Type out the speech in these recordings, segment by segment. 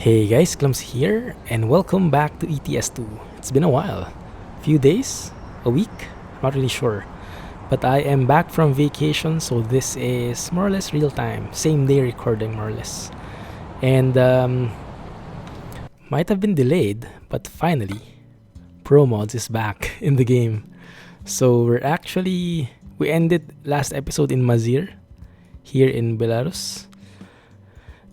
Hey guys, Clumsy here, and welcome back to ETS2. It's been a while. Few days? A week? Not really sure. But I am back from vacation, so this is more or less real time. Same day recording, more or less. And might have been delayed, but finally, ProMods is back in the game. So we ended last episode in Mazir, here in Belarus.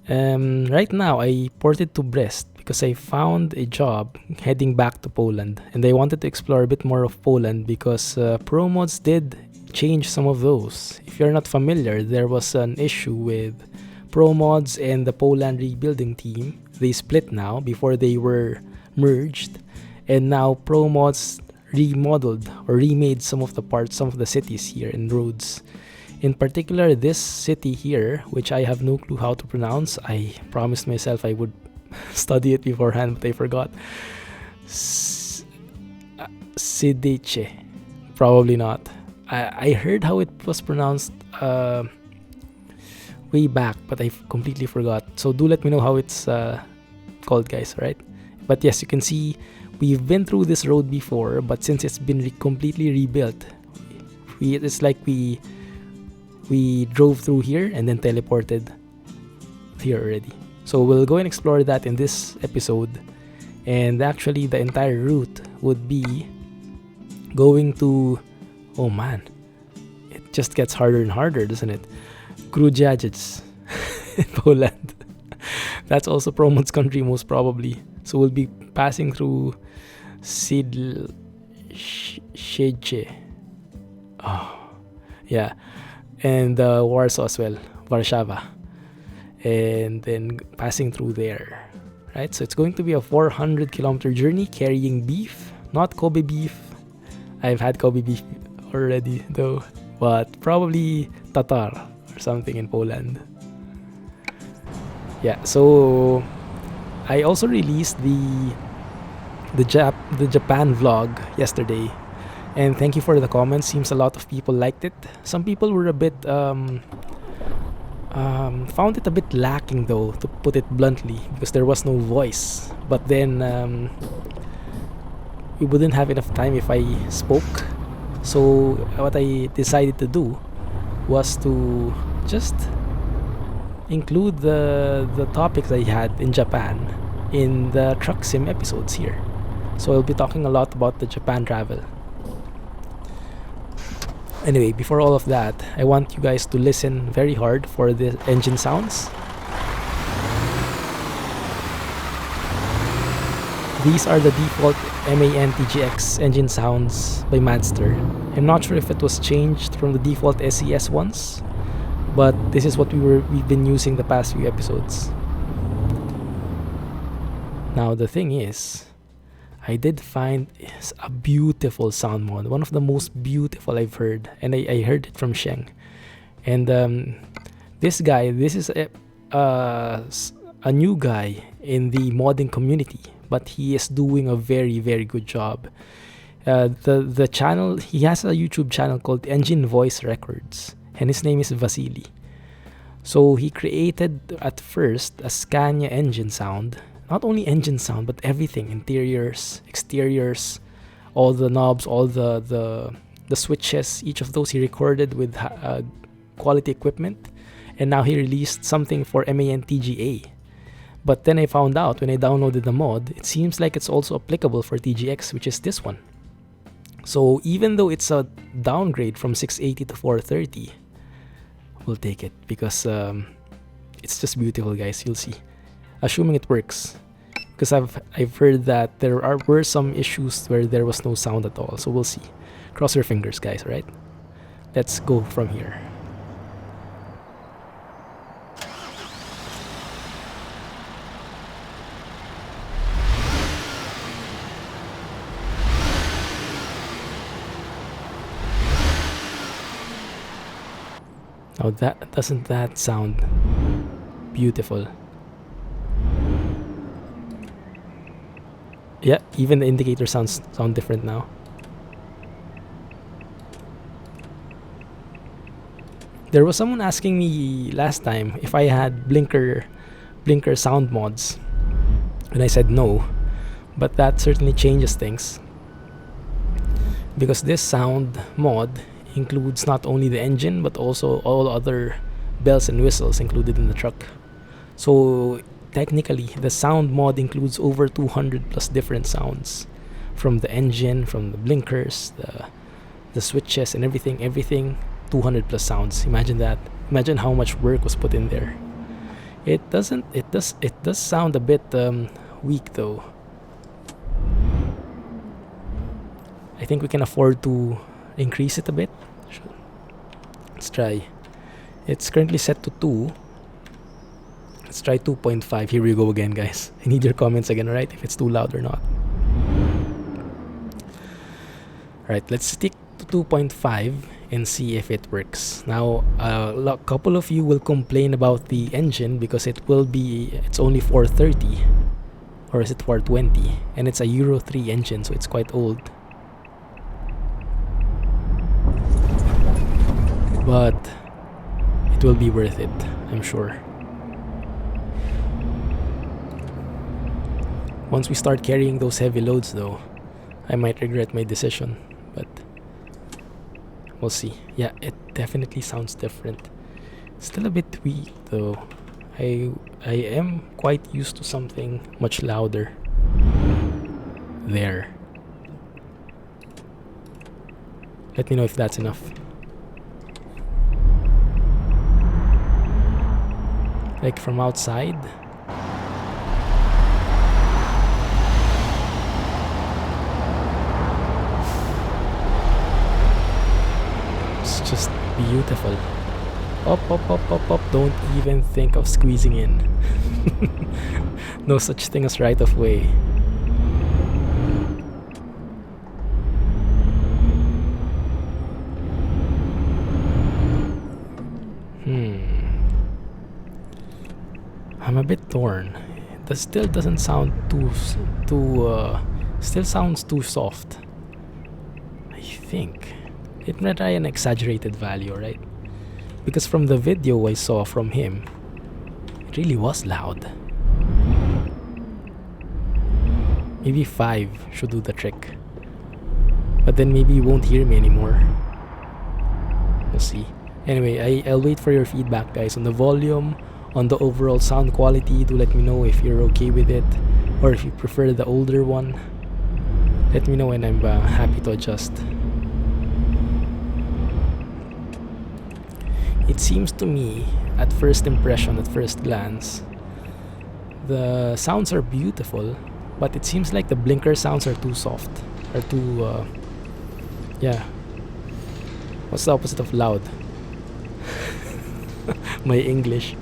Right now, I ported to Brest because I found a job heading back to Poland, and I wanted to explore a bit more of Poland because ProMods did change some of those. If you're not familiar, there was an issue with ProMods and the Poland rebuilding team. They split now before they were merged, and now ProMods remodeled or remade some of the parts, some of the cities here and roads. In particular, this city here, which I have no clue how to pronounce. I promised myself I would study it beforehand, but I forgot. Sidice. Probably not. I heard how it was pronounced way back, but I completely forgot. So do let me know how it's called, guys, right? But yes, you can see we've been through this road before, but since it's been completely rebuilt, it's like we drove through here and then teleported here already. So we'll go and explore that in this episode. And actually the entire route would be going to... Oh man, it just gets harder and harder, doesn't it? Grudziądz in Poland. That's also ProMods country most probably. So we'll be passing through Siedlce. Oh, yeah. And Warsaw as well, Warszawa, and then passing through there, right? So it's going to be a 400-kilometer journey carrying beef, not Kobe beef. I've had Kobe beef already though, but probably Tatar or something in Poland. Yeah, so I also released the Japan vlog yesterday. And thank you for the comments. Seems a lot of people liked it. Some people were a bit found it a bit lacking though, to put it bluntly, because there was no voice. But then we wouldn't have enough time if I spoke. So what I decided to do was to just include the topics I had in Japan in the truck sim episodes here. So I'll be talking a lot about the Japan travel. Anyway, before all of that, I want you guys to listen very hard for the engine sounds. These are the default MAN TGX engine sounds by Madster. I'm not sure if it was changed from the default SES ones, but this is what we've been using the past few episodes. Now the thing is, I did find a beautiful sound mod, one of the most beautiful I've heard, and I heard it from Sheng. And this is a new guy in the modding community, but he is doing a very, very good job. The channel, he has a YouTube channel called Engine Voice Records, and his name is Vasily. So he created at first a Scania engine sound. Not only engine sound, but everything, interiors, exteriors, all the knobs, all the switches, each of those he recorded with quality equipment. And now he released something for MAN TGA. But then I found out when I downloaded the mod, it seems like it's also applicable for TGX, which is this one. So even though it's a downgrade from 680 to 430, we'll take it because it's just beautiful, guys. You'll see. Assuming it works, because I've heard that were some issues where there was no sound at all. So we'll see. Cross your fingers, guys. Right? Let's go from here. Now doesn't that sound beautiful? Yeah, even the indicator sound different now. There was someone asking me last time if I had blinker sound mods. And I said no, but that certainly changes things, because this sound mod includes not only the engine but also all other bells and whistles included in the truck. So technically the sound mod includes over 200 plus different sounds, from the engine, from the blinkers, the switches and everything 200 plus sounds. Imagine that. Imagine how much work was put in there. It does sound a bit weak though. I think we can afford to increase it a bit. Let's try. It's currently set to 2. Let's try 2.5. Here we go again, guys. I need your comments again, right? If it's too loud or not. Alright, let's stick to 2.5 and see if it works. Now, a couple of you will complain about the engine because it's only 430, or is it 420? And it's a Euro 3 engine, so it's quite old. But it will be worth it, I'm sure. Once we start carrying those heavy loads though, I might regret my decision, but we'll see. Yeah, it definitely sounds different. Still a bit weak though. I am quite used to something much louder. There. Let me know if that's enough. Like from outside. It's just beautiful. Up. Don't even think of squeezing in. No such thing as right of way. I'm a bit torn. That still doesn't sound still sounds too soft. I think it might try an exaggerated value, right? Because from the video I saw from him, it really was loud. Maybe 5 should do the trick. But then maybe you won't hear me anymore. We'll see. Anyway, I'll wait for your feedback, guys, on the volume, on the overall sound quality. Do let me know if you're okay with it, or if you prefer the older one. Let me know and I'm happy to adjust. It seems to me, at first impression, at first glance, the sounds are beautiful, but it seems like the blinker sounds are too soft, or too yeah. What's the opposite of loud? My English.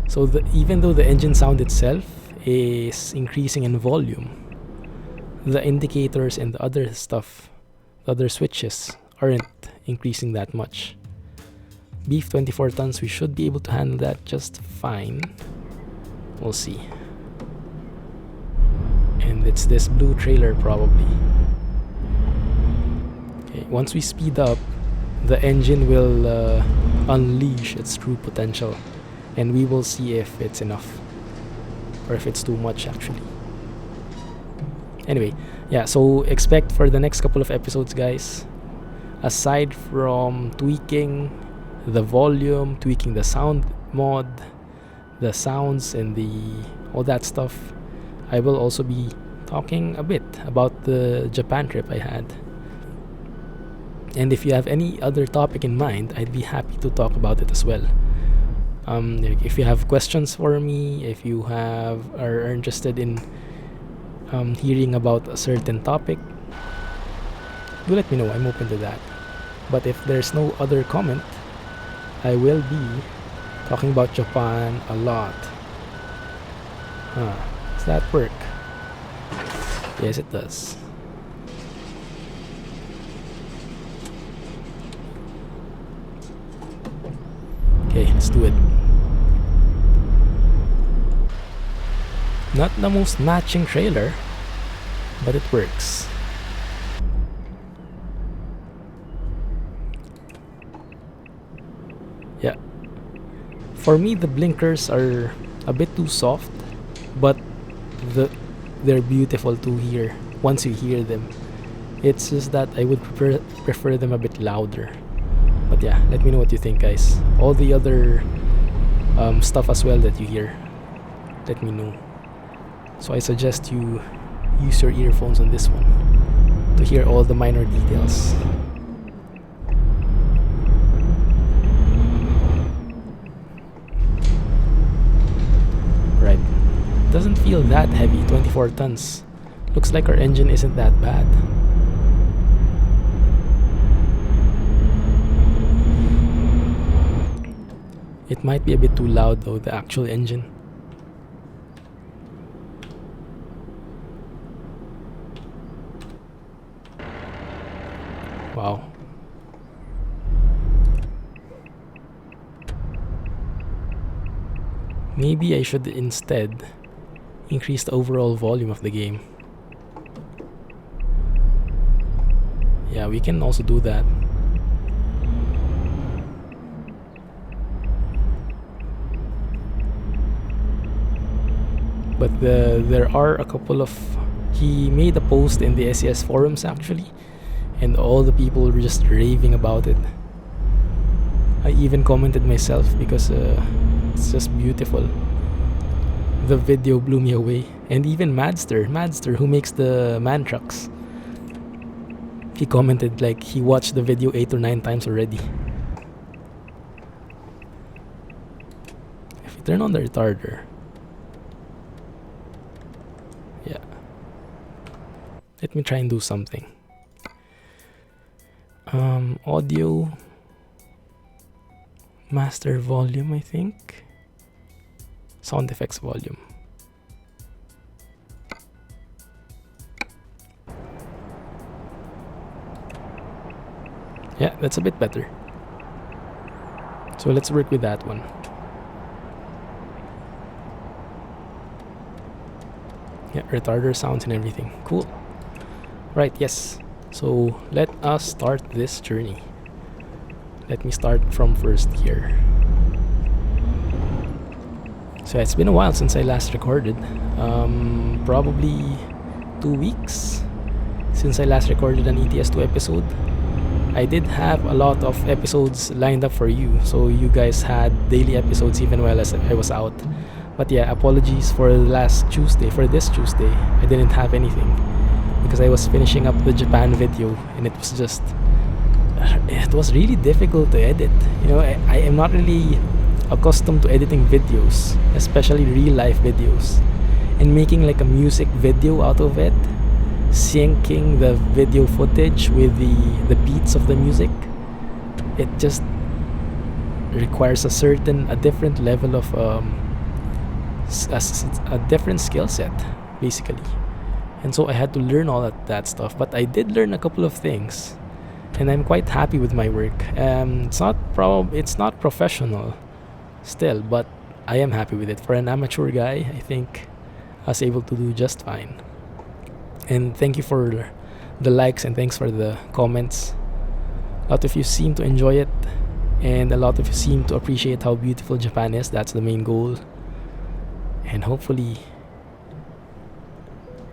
So even though the engine sound itself is increasing in volume, the indicators and the other stuff, the other switches, aren't increasing that much. Beef 24 tons, we should be able to handle that just fine. We'll see. And it's this blue trailer probably. Okay, once we speed up, the engine will unleash its true potential, and we will see if it's enough or if it's too much actually. Anyway, yeah, so expect for the next couple of episodes, guys, aside from tweaking the volume, tweaking the sound mod, the sounds and all that stuff, I will also be talking a bit about the Japan trip I had. And if you have any other topic in mind, I'd be happy to talk about it as well. If you have questions for me, if you are interested in hearing about a certain topic, do let me know. I'm open to that. But if there's no other comment, I will be talking about Japan a lot. Does that work? Yes, it does. Okay, let's do it. Not the most matching trailer, but it works. Yeah. For me, the blinkers are a bit too soft, but they're beautiful to hear once you hear them. It's just that I would prefer them a bit louder. But yeah, let me know what you think, guys. All the other stuff as well that you hear, let me know. So I suggest you use your earphones on this one to hear all the minor details. Right. Doesn't feel that heavy, 24 tons. Looks like our engine isn't that bad. It might be a bit too loud though, the actual engine. Wow. Maybe I should instead increase the overall volume of the game. Yeah, we can also do that. But there are a couple of... He made a post in the SES forums actually, and all the people were just raving about it. I even commented myself because it's just beautiful. The video blew me away. And even Madster, who makes the man trucks, he commented like he watched the video 8 or 9 times already. If we turn on the retarder, yeah, let me try and do something. Audio, master volume, I think. Sound effects volume. Yeah, that's a bit better. So let's work with that one. Yeah, retarder sounds and everything. Cool. Right, yes. So let us start this journey. Let me start from first gear. So it's been a while since I last recorded. Probably 2 weeks since I last recorded an ETS2 episode. I did have a lot of episodes lined up for you, so you guys had daily episodes even while I was out. But yeah, apologies for this Tuesday, I didn't have anything because I was finishing up the Japan video, and it was really difficult to edit. You know, I am not really accustomed to editing videos, especially real life videos, and making like a music video out of it, syncing the video footage with the beats of the music. It just requires a different level of a different skill set basically, and so I had to learn all that stuff. But I did learn a couple of things, and I'm quite happy with my work. It's not professional still, but I am happy with it. For an amateur guy, I think I was able to do just fine. And thank you for the likes, and thanks for the comments. A lot of you seem to enjoy it, and a lot of you seem to appreciate how beautiful Japan is. That's the main goal. And hopefully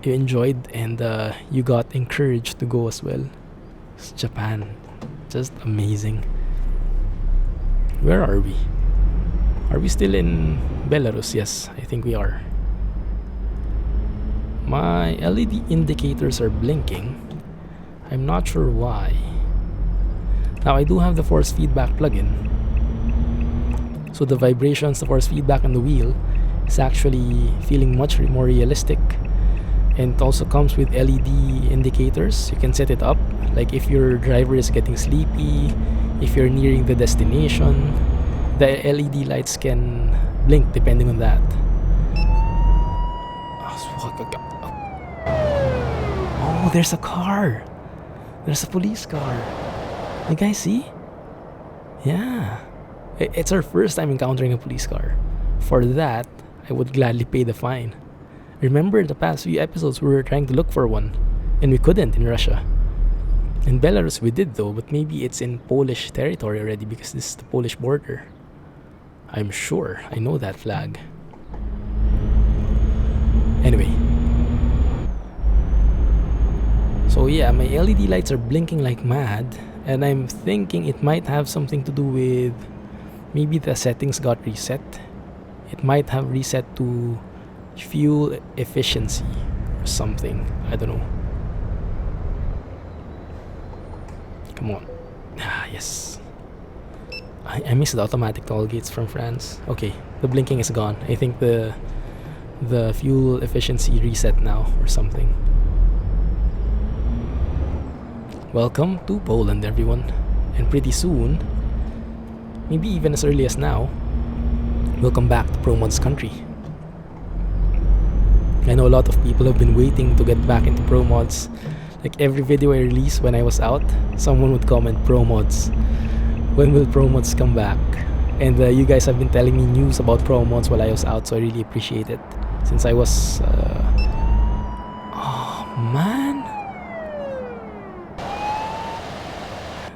you enjoyed, and you got encouraged to go as well. It's Japan, just amazing. Where are we? Are we still in Belarus? Yes, I think we are. My LED indicators are blinking. I'm not sure why. Now I do have the force feedback plugin, so the vibrations, the force feedback on the wheel is actually feeling much more realistic. And it also comes with LED indicators. You can set it up, like if your driver is getting sleepy, if you're nearing the destination, the LED lights can blink depending on that. Oh, there's a car. There's a police car. You guys see? Yeah. It's our first time encountering a police car. For that, I would gladly pay the fine. Remember in the past few episodes we were trying to look for one, and we couldn't in Russia. In Belarus we did though, but maybe it's in Polish territory already because this is the Polish border. I'm sure I know that flag. Anyway. So yeah, my LED lights are blinking like mad, and I'm thinking it might have something to do with maybe the settings got reset. It might have reset to fuel efficiency or something. I don't know. Come on. Ah, yes. I miss the automatic toll gates from France. Okay, the blinking is gone. I think the fuel efficiency reset now or something. Welcome to Poland, everyone. And pretty soon, maybe even as early as now, we'll come back to ProMods country. I know a lot of people have been waiting to get back into ProMods. Like every video I release when I was out, someone would comment ProMods. When will ProMods come back? And you guys have been telling me news about ProMods while I was out, so I really appreciate it. Since I was... oh man!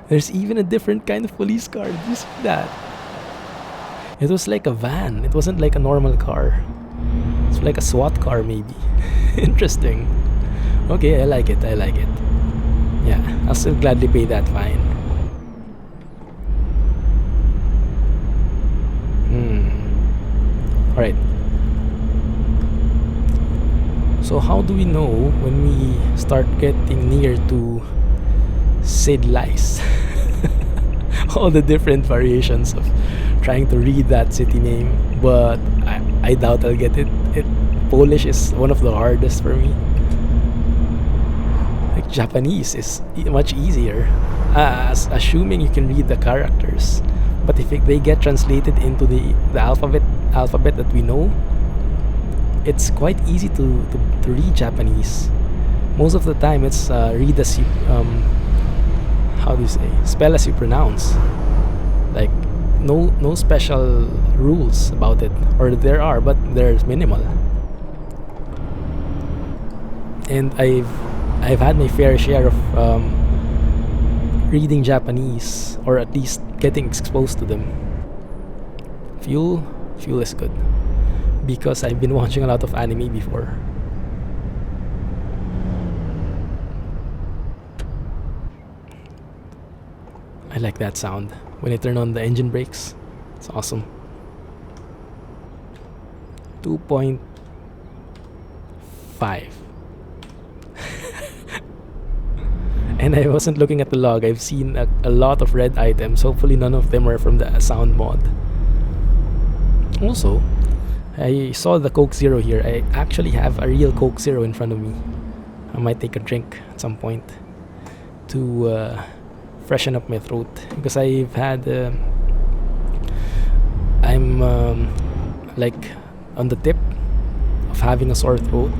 There's even a different kind of police car. Did you see that? It was like a van. It wasn't like a normal car. It's like a SWAT car maybe. Interesting. Okay, I like it. I like it. Yeah, I'll still gladly pay that fine. Alright. So how do we know when we start getting near to Sid Lice? All the different variations of trying to read that city name, but I doubt I'll get it. Polish is one of the hardest for me. Like Japanese is much easier, assuming you can read the characters. But if they get translated into the alphabet that we know, it's quite easy to read Japanese. Most of the time, it's read as you how do you say, spell as you pronounce. Like no special rules about it, or there are, but they're minimal. And I've had my fair share of reading Japanese, or at least getting exposed to them. Fuel is good because I've been watching a lot of anime before. I like that sound when I turn on the engine brakes. It's awesome. 2.5. And I wasn't looking at the log. I've seen a lot of red items. Hopefully none of them are from the sound mod. Also, I saw the Coke Zero here. I actually have a real Coke Zero in front of me. I might take a drink at some point to freshen up my throat, because I've had I'm like on the tip of having a sore throat,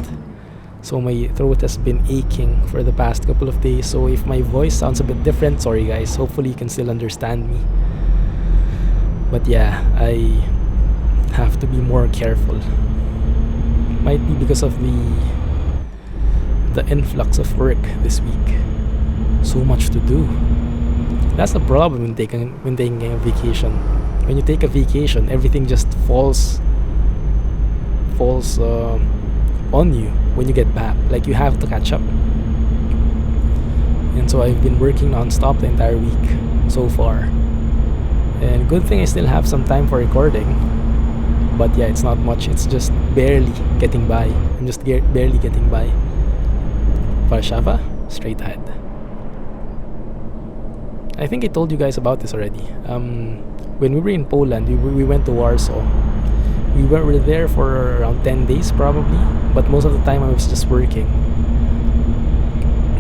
so my throat has been aching for the past couple of days. So if my voice sounds a bit different, sorry guys, hopefully you can still understand me. But yeah, I have to be more careful. Might be because of the influx of work this week. So much to do. That's the problem when taking a vacation. When you take a vacation, everything just falls on you when you get back. Like you have to catch up. And so I've been working non-stop the entire week so far. And good thing I still have some time for recording. But yeah, it's not much. It's just barely getting by. I'm just barely getting by. Warszawa, straight ahead. I think I told you guys about this already. When we were in Poland, we went to Warsaw. We were there for around 10 days probably, but most of the time I was just working.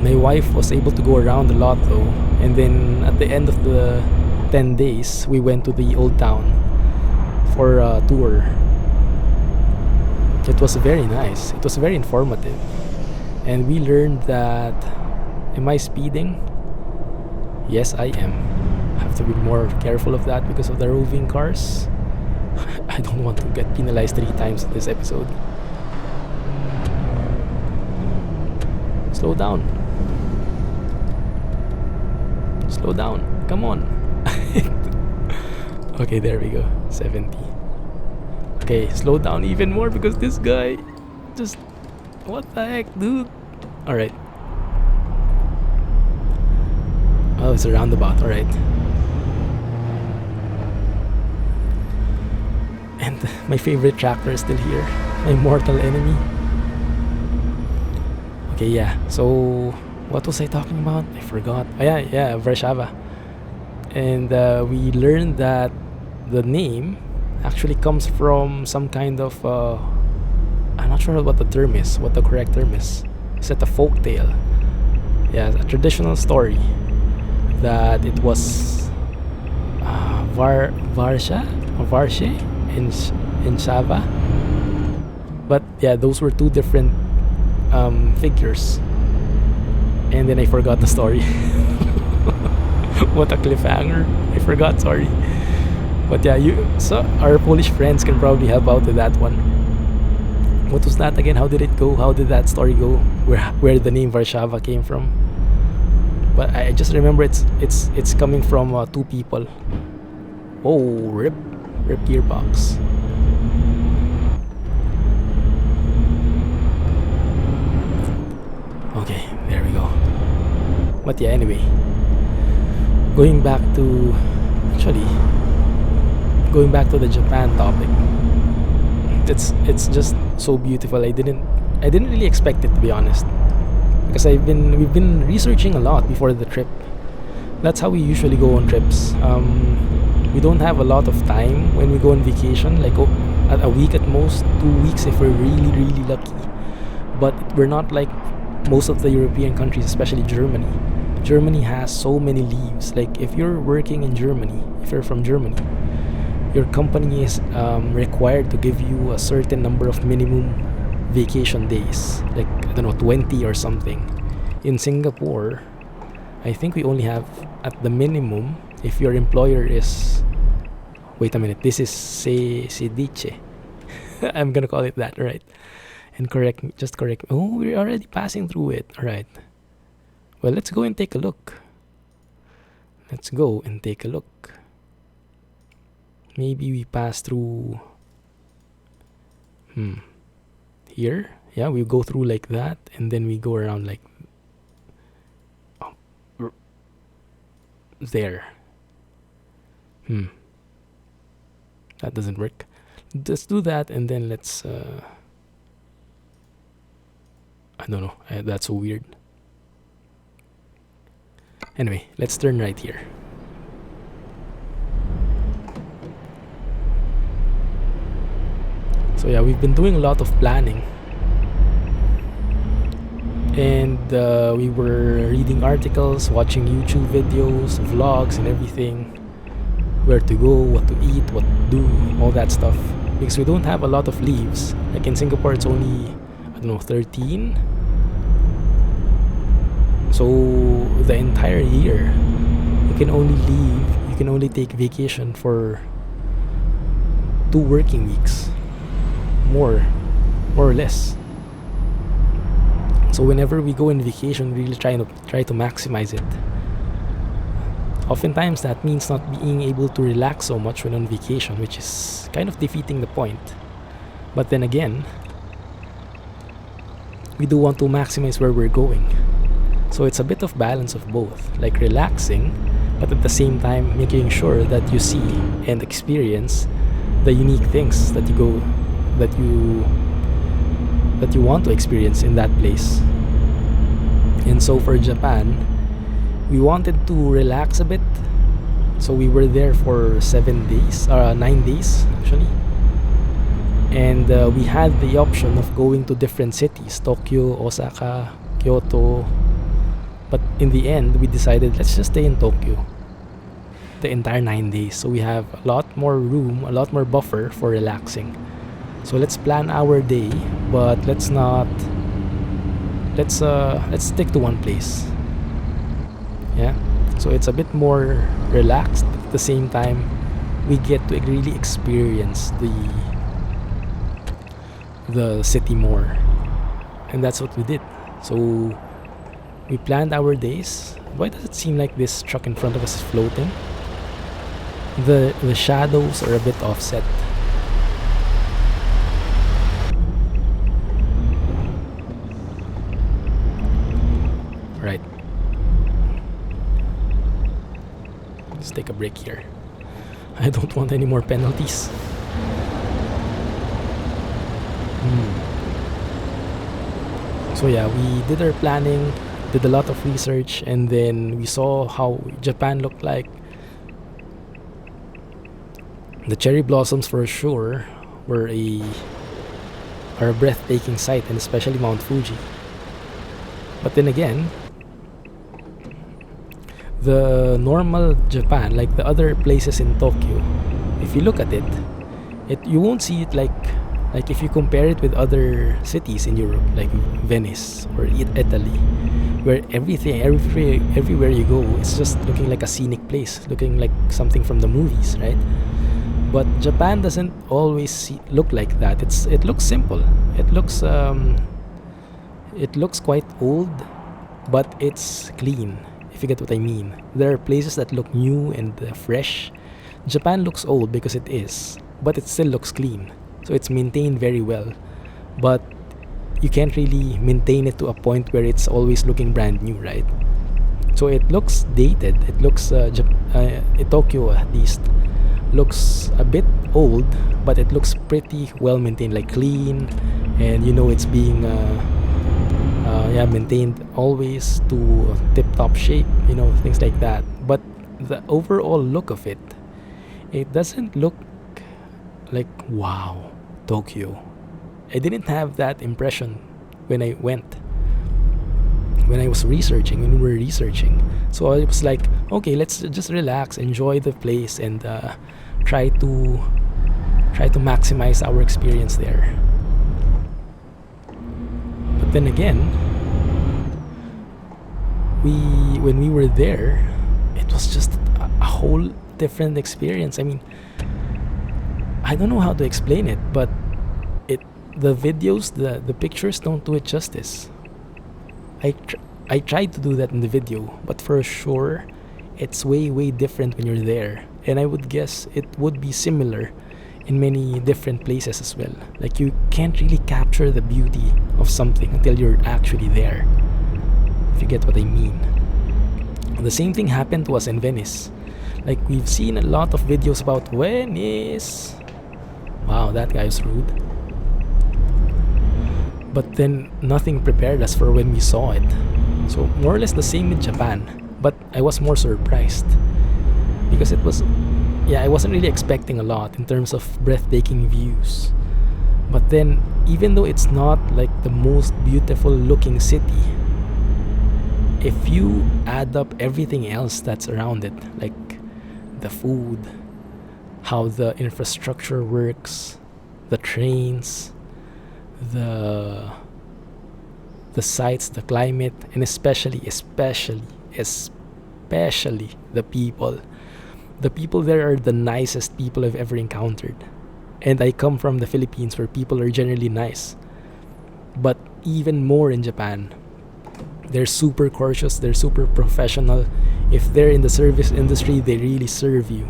My wife was able to go around a lot though, and then at the end of the 10 days, we went to the old town for a tour. It was very nice. It was very informative. And we learned that, am I speeding? Yes, I am. I have to be more careful of that because of the roving cars. I don't want to get penalized 3 times in this episode. Slow down. Slow down. Come on. Okay, there we go. 70. Okay, slow down even more because this guy just What the heck, dude? Alright. Oh, it's a roundabout, alright. And my favorite tractor is still here. My mortal enemy. Okay, yeah. So, what was I talking about? I forgot. Oh, yeah, Warsaw. And we learned that the name actually comes from some kind of I'm not sure what the term is, what the correct term is. Is it a folk tale? Yeah, a traditional story that it was Varshe in Shava. But yeah, those were two different figures. And then I forgot the story. What a cliffhanger. I forgot, sorry. But yeah, so our Polish friends can probably help out with that one. What was that again? How did it go? How did that story go? Where the name Warsaw came from? But I just remember it's coming from two people. Oh, rip gearbox. Okay, there we go. But yeah, anyway, going back to the Japan topic. It's just so beautiful. I didn't really expect it, to be honest, because we've been researching a lot before the trip. That's how we usually go on trips. We don't have a lot of time when we go on vacation, like a week at most, 2 weeks if we're really really lucky. But we're not like most of the European countries, especially Germany. Germany has so many leaves. Like if you're working in Germany, if you're from Germany, your company is required to give you a certain number of minimum vacation days, like I don't know, 20 or something. In Singapore, I think we only have at the minimum, if your employer is, wait a minute, this is Sediche. I'm gonna call it that, right? And correct me. Oh, we're already passing through it. All right. Well, let's go and take a look. Maybe we pass through here. Yeah, we go through like that, and then we go around like there. That doesn't work. Let's do that, and then let's I don't know, that's so weird. Anyway, let's turn right here. So yeah, we've been doing a lot of planning, and we were reading articles, watching YouTube videos, vlogs and everything, where to go, what to eat, what to do, all that stuff, because we don't have a lot of leaves. Like in Singapore, it's only, I don't know, 13. So the entire year, you can only take vacation for 2 working weeks, more or less. So whenever we go on vacation, we really try to maximize it. Oftentimes that means not being able to relax so much when on vacation, which is kind of defeating the point. But then again, we do want to maximize where we're going. So it's a bit of balance of both, like relaxing, but at the same time making sure that you see and experience the unique things that you want to experience in that place. And so for Japan, we wanted to relax a bit. So we were there for 9 days actually. And we had the option of going to different cities, Tokyo, Osaka, Kyoto. But in the end, we decided let's just stay in Tokyo the entire 9 days. So we have a lot more room, a lot more buffer for relaxing. So let's plan our day, but let's stick to one place. Yeah. So it's a bit more relaxed, but at the same time we get to really experience the city more. And that's what we did. So we planned our days. Why does it seem like this truck in front of us is floating? The shadows are a bit offset. Right. Let's take a break here. I don't want any more penalties. So yeah, we did our planning, did a lot of research, and then we saw how Japan looked like. The cherry blossoms for sure are a breathtaking sight, and especially Mount Fuji. But then again, the normal Japan, like the other places in Tokyo, if you look at it, you won't see it like if you compare it with other cities in Europe, like Venice or Italy, where everywhere you go, it's just looking like a scenic place, looking like something from the movies, right? But Japan doesn't always look like that. It looks simple. It looks quite old, but it's clean. If you get what I mean, there are places that look new and fresh. Japan looks old because it is, but it still looks clean. So it's maintained very well, but you can't really maintain it to a point where it's always looking brand new, right? So it looks dated. It looks Tokyo at least looks a bit old, but it looks pretty well maintained, like clean, and it's being maintained always to tip-top shape, things like that. But the overall look of it doesn't look like wow, Tokyo. I didn't have that impression when I went. When we were researching. So I was like, okay, let's just relax, enjoy the place, and try to maximize our experience there. But then again, when we were there, it was just a whole different experience. I mean, I don't know how to explain it, but the videos, the pictures don't do it justice. I tried to do that in the video, but for sure, it's way different when you're there. And I would guess it would be similar in many different places as well. Like, you can't really capture the beauty of something until you're actually there, if you get what I mean. The same thing happened to us in Venice. Like, we've seen a lot of videos about Venice. Wow, that guy was rude. But then nothing prepared us for when we saw it. So more or less the same with Japan, but I was more surprised because I wasn't really expecting a lot in terms of breathtaking views. But then, even though it's not like the most beautiful looking city, if you add up everything else that's around it, like the food, how the infrastructure works, the trains, the sights, the climate, and especially the people. The people there are the nicest people I've ever encountered. And I come from the Philippines, where people are generally nice. But even more in Japan. They're super cautious, they're super professional. If they're in the service industry, they really serve you.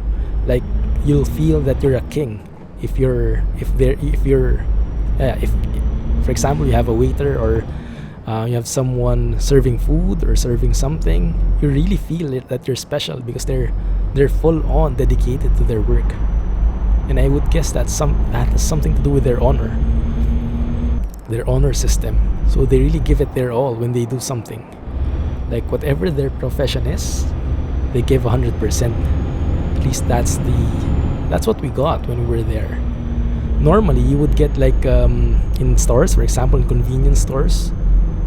Like, you'll feel that you're a king if for example, you have a waiter, or you have someone serving food or serving something, you really feel it, that you're special, because they're full on dedicated to their work. And I would guess that has something to do with their honor system. So they really give it their all when they do something. Like, whatever their profession is, they give 100%. At least that's what we got when we were there. Normally, you would get like in stores, for example, in convenience stores.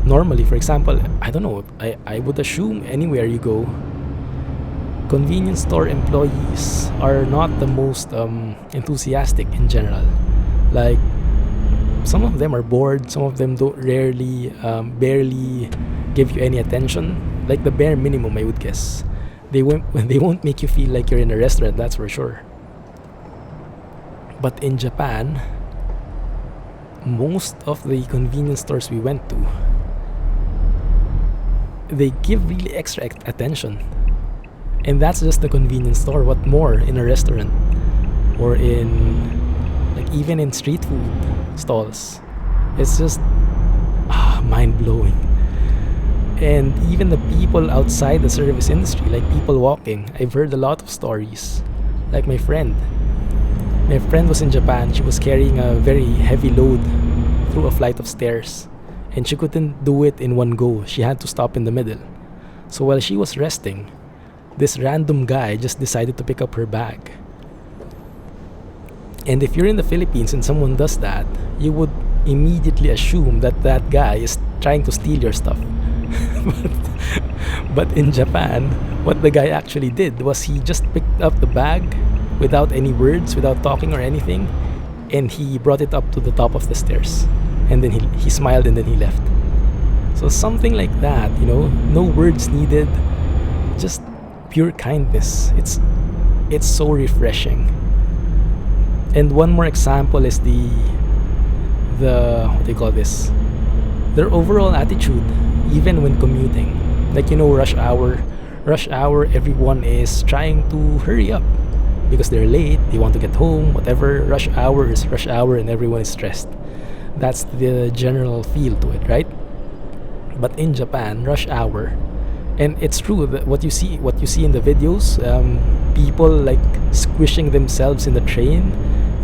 Normally, for example, I don't know, I would assume anywhere you go, convenience store employees are not the most enthusiastic in general. Like, some of them are bored, some of them barely give you any attention, like the bare minimum, I would guess. They won't make you feel like you're in a restaurant, that's for sure. But in Japan, most of the convenience stores we went to, they give really extra attention. And that's just the convenience store. What more in a restaurant, or even in street food stalls? It's just mind-blowing. And even the people outside the service industry, like people walking, I've heard a lot of stories. Like my friend was in Japan. She was carrying a very heavy load through a flight of stairs, and she couldn't do it in one go. She had to stop in the middle. So while she was resting, this random guy just decided to pick up her bag. And if you're in the Philippines and someone does that, you would immediately assume that that guy is trying to steal your stuff. but in Japan, what the guy actually did was he just picked up the bag without any words, without talking or anything, and he brought it up to the top of the stairs. And then he smiled and then he left. So something like that, you know, no words needed, just pure kindness. It's so refreshing. And one more example is the what do you call this? Their overall attitude, even when commuting. Like, you know, rush hour, everyone is trying to hurry up because they're late, they want to get home, whatever. Rush hour is rush hour and everyone is stressed. That's the general feel to it, right? But in Japan, rush hour, and it's true that what you see in the videos, people like squishing themselves in the train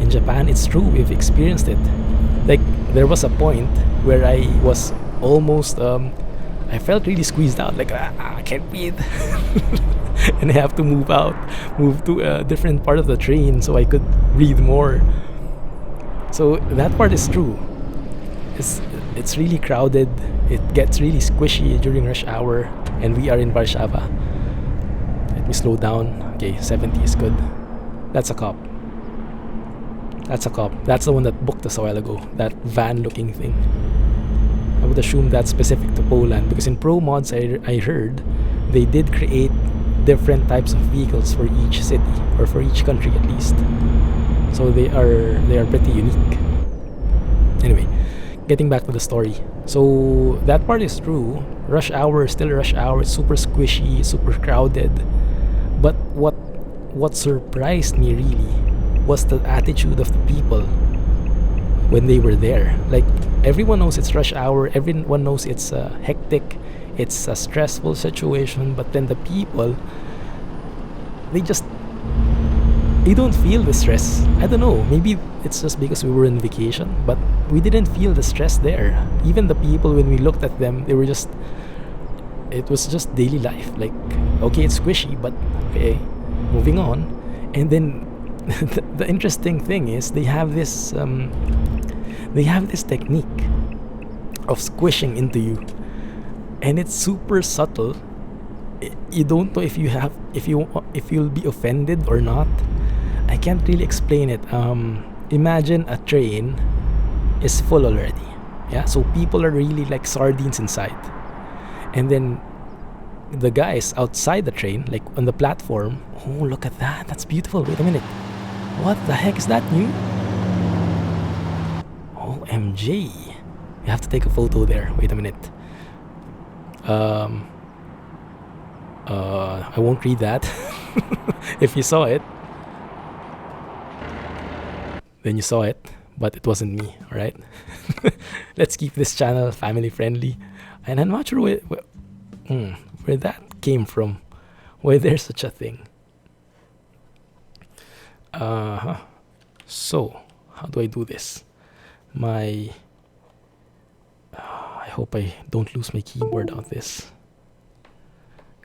in Japan, it's true, we've experienced it. Like, there was a point where I was almost I felt really squeezed out, like I can't breathe. And I have to move to a different part of the train so I could breathe more. So that part is true. It's really crowded. It gets really squishy during rush hour, and we are in Warsaw. Let me slow down. Okay, 70 is good. That's a cop. That's the one that booked us a while ago. That van-looking thing. I would assume that's specific to Poland, because in ProMods I heard they did create different types of vehicles for each city, or for each country at least. So they are pretty unique. Anyway, getting back to the story. So that part is true. Rush hour is still rush hour. It's super squishy, super crowded. But what surprised me really was the attitude of the people when they were there. Like, everyone knows it's rush hour, everyone knows it's hectic, it's a stressful situation, but then the people, they don't feel the stress. I don't know, maybe it's just because we were on vacation, but we didn't feel the stress there. Even the people, when we looked at them, it was just daily life. Like, okay, it's squishy, but okay, moving on. And then the interesting thing is they have this technique of squishing into you, and it's super subtle. You don't know if you'll be offended or not. I can't really explain it. Imagine a train is full already, yeah, so people are really like sardines inside, and then the guys outside the train, like on the platform, oh, look at that, that's beautiful. Wait a minute, what the heck is that new? OMG. You have to take a photo there. Wait a minute. I won't read that. If you saw it, then you saw it, but it wasn't me, alright? Let's keep this channel family friendly. And I'm not sure where that came from. Why there's such a thing. So, how do I do this? I hope I don't lose my keyboard on this.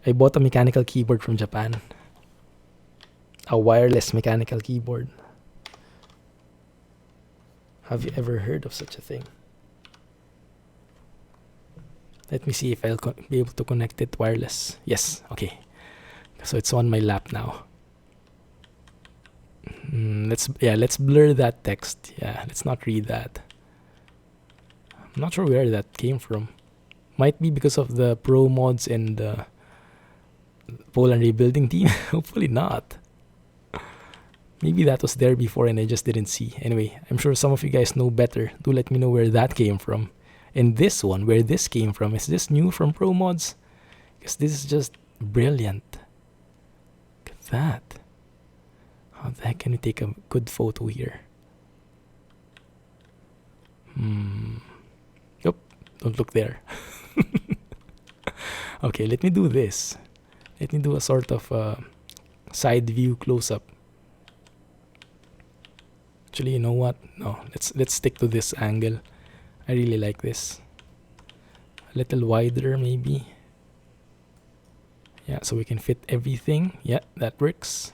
I bought a mechanical keyboard from Japan. A wireless mechanical keyboard. Have you ever heard of such a thing? Let me see if I'll be able to connect it wireless. Yes, okay. So it's on my lap now. Let's blur that text. Yeah, let's not read that. I'm not sure where that came from. Might be because of the ProMods and the Poland rebuilding team. Hopefully not. Maybe that was there before and I just didn't see. Anyway, I'm sure some of you guys know better. Do let me know where that came from. And this one, where this came from. Is this new from ProMods? Because this is just brilliant. Look at that. How the heck can we take a good photo here? Nope, don't look there. Okay, let me do this. Let me do a sort of side view close-up. Actually, you know what? No, let's stick to this angle. I really like this. A little wider, maybe. Yeah, so we can fit everything. Yeah, that works.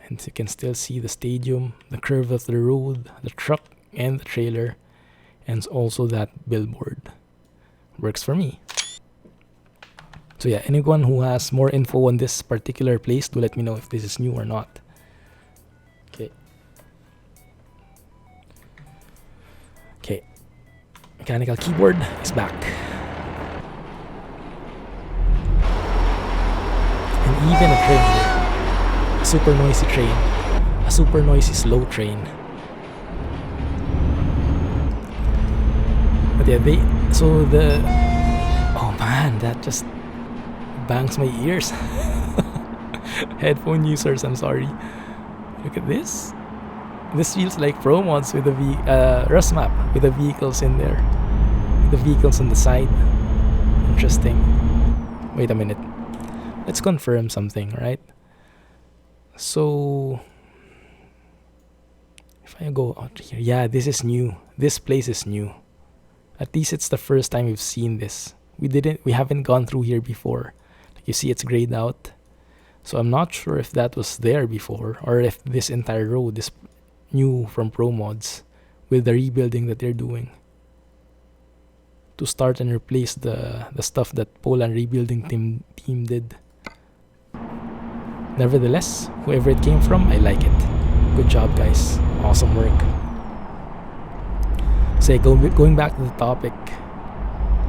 And you can still see the stadium, the curve of the road, the truck, and the trailer, and also that billboard. Works for me. So yeah, anyone who has more info on this particular place, do let me know if this is new or not. Okay. Okay. Mechanical keyboard is back. And even a train here. A super noisy train. A super noisy slow train. But yeah, oh man, that just bangs my ears. Headphone users, I'm sorry. Look at this. This feels like ProMods with the RusMap with the vehicles in there. The vehicles on the side. Interesting. Wait a minute. Let's confirm something, right? So if I go out here, yeah, this is new. This place is new. At least it's the first time we've seen this. We haven't gone through here before. Like you see, it's grayed out. So I'm not sure if that was there before or if this entire road is new from ProMods with the rebuilding that they're doing to start and replace the stuff that Poland rebuilding team did. Nevertheless, whoever it came from, I like it. Good job, guys. Awesome work. So going back to the topic,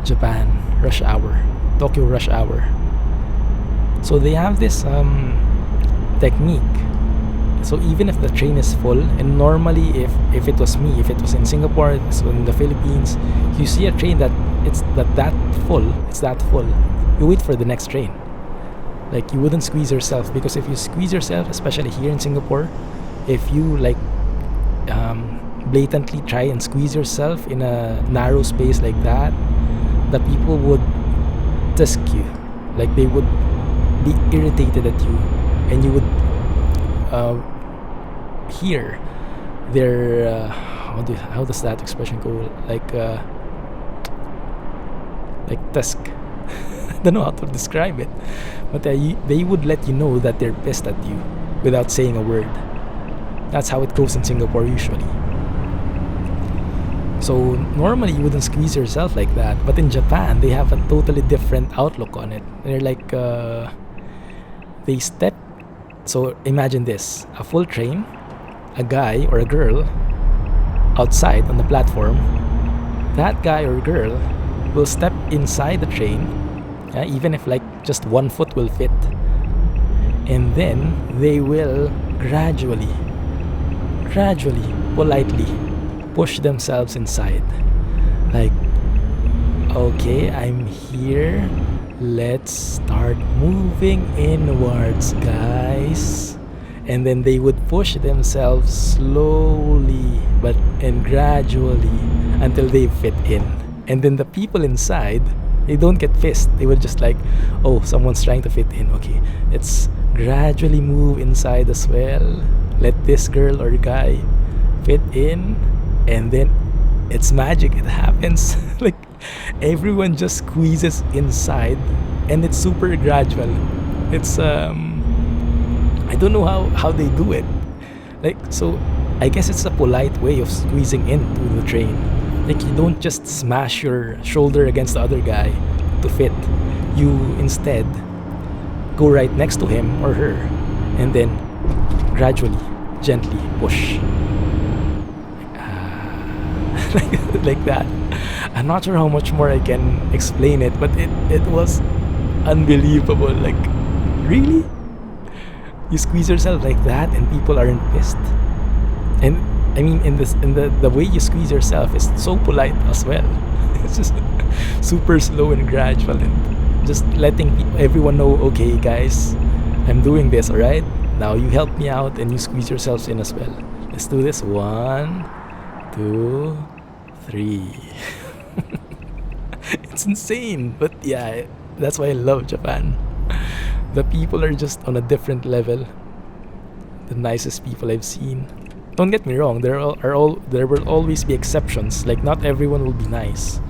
Japan, rush hour, Tokyo rush hour. So they have this technique. So even if the train is full, and normally if it was me, if it was in Singapore, so in the Philippines, you see a train that it's that full, you wait for the next train. Like you wouldn't squeeze yourself, because if you squeeze yourself, especially here in Singapore, if you like blatantly try and squeeze yourself in a narrow space like that, the people would tusk you. Like they would be irritated at you, and you would hear their how does that expression go? Like tusk. I don't know how to describe it, but they would let you know that they're pissed at you without saying a word. That's how it goes in Singapore usually. So normally you wouldn't squeeze yourself like that, but in Japan they have a totally different outlook on it. They're like they step. So imagine this: a full train, a guy or a girl outside on the platform. That guy or girl will step inside the train, even if like just 1 foot will fit, and then they will gradually, politely push themselves inside. Like, okay, I'm here. Let's start moving inwards, guys. And then they would push themselves slowly and gradually until they fit in. And then the people inside, they don't get pissed. They will just like, oh, someone's trying to fit in. Okay, let's gradually move inside as well. Let this girl or guy fit in, and then it's magic. It happens. Like everyone just squeezes inside, and it's super gradual. It's I don't know how they do it. Like, so I guess it's a polite way of squeezing into the train. Like you don't just smash your shoulder against the other guy to fit. You instead go right next to him or her, and then gradually, gently push. Like that. I'm not sure how much more I can explain it, but it was unbelievable. Like, really? You squeeze yourself like that and people aren't pissed? And I mean, in the way you squeeze yourself is so polite as well. It's just super slow and gradual, and just letting everyone know, okay guys, I'm doing this, alright? Now you help me out and you squeeze yourselves in as well. Let's do this. 1, 2, 3. It's insane, but yeah, That's why I love Japan. The people are just on a different level. The nicest people I've seen. Don't get me wrong, there will always be exceptions. Like, not everyone will be nice.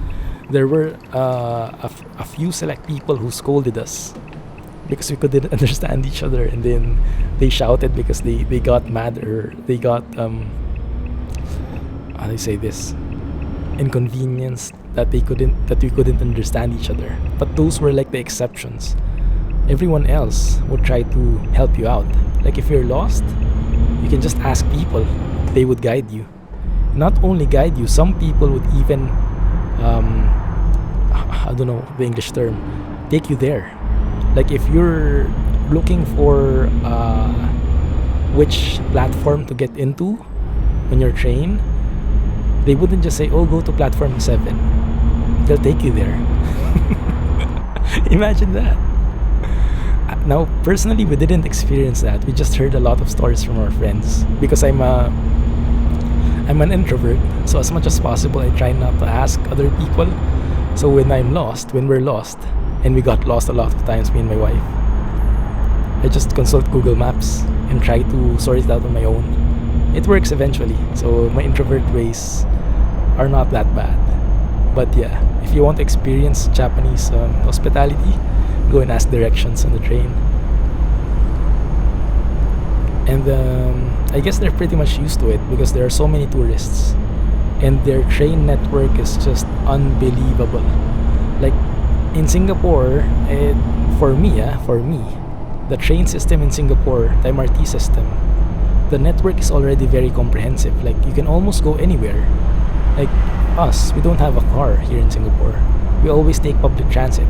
There were a few select people who scolded us because we couldn't understand each other, and then they shouted because they got mad, or they got how do I say this, inconvenienced that we couldn't understand each other. But those were like the exceptions. Everyone else would try to help you out. Like, if you're lost, you can just ask people. They would guide you. Not only guide you, some people would even I don't know the English term, take you there. Like, if you're looking for which platform to get into on your train, they wouldn't just say, oh, go to platform 7. They'll take you there. Imagine that. Now, personally, we didn't experience that. We just heard a lot of stories from our friends. Because I'm an introvert, so as much as possible, I try not to ask other people. So when we're lost, and we got lost a lot of times, me and my wife, I just consult Google Maps and try to sort it out on my own. It works eventually, so my introvert ways are not that bad. But yeah, if you want to experience Japanese hospitality, go and ask directions on the train. And I guess they're pretty much used to it because there are so many tourists, and their train network is just unbelievable. Like, in Singapore, for me, the train system in Singapore, the MRT system, the network is already very comprehensive. Like, you can almost go anywhere. Like us, we don't have a car here in Singapore. We always take public transit.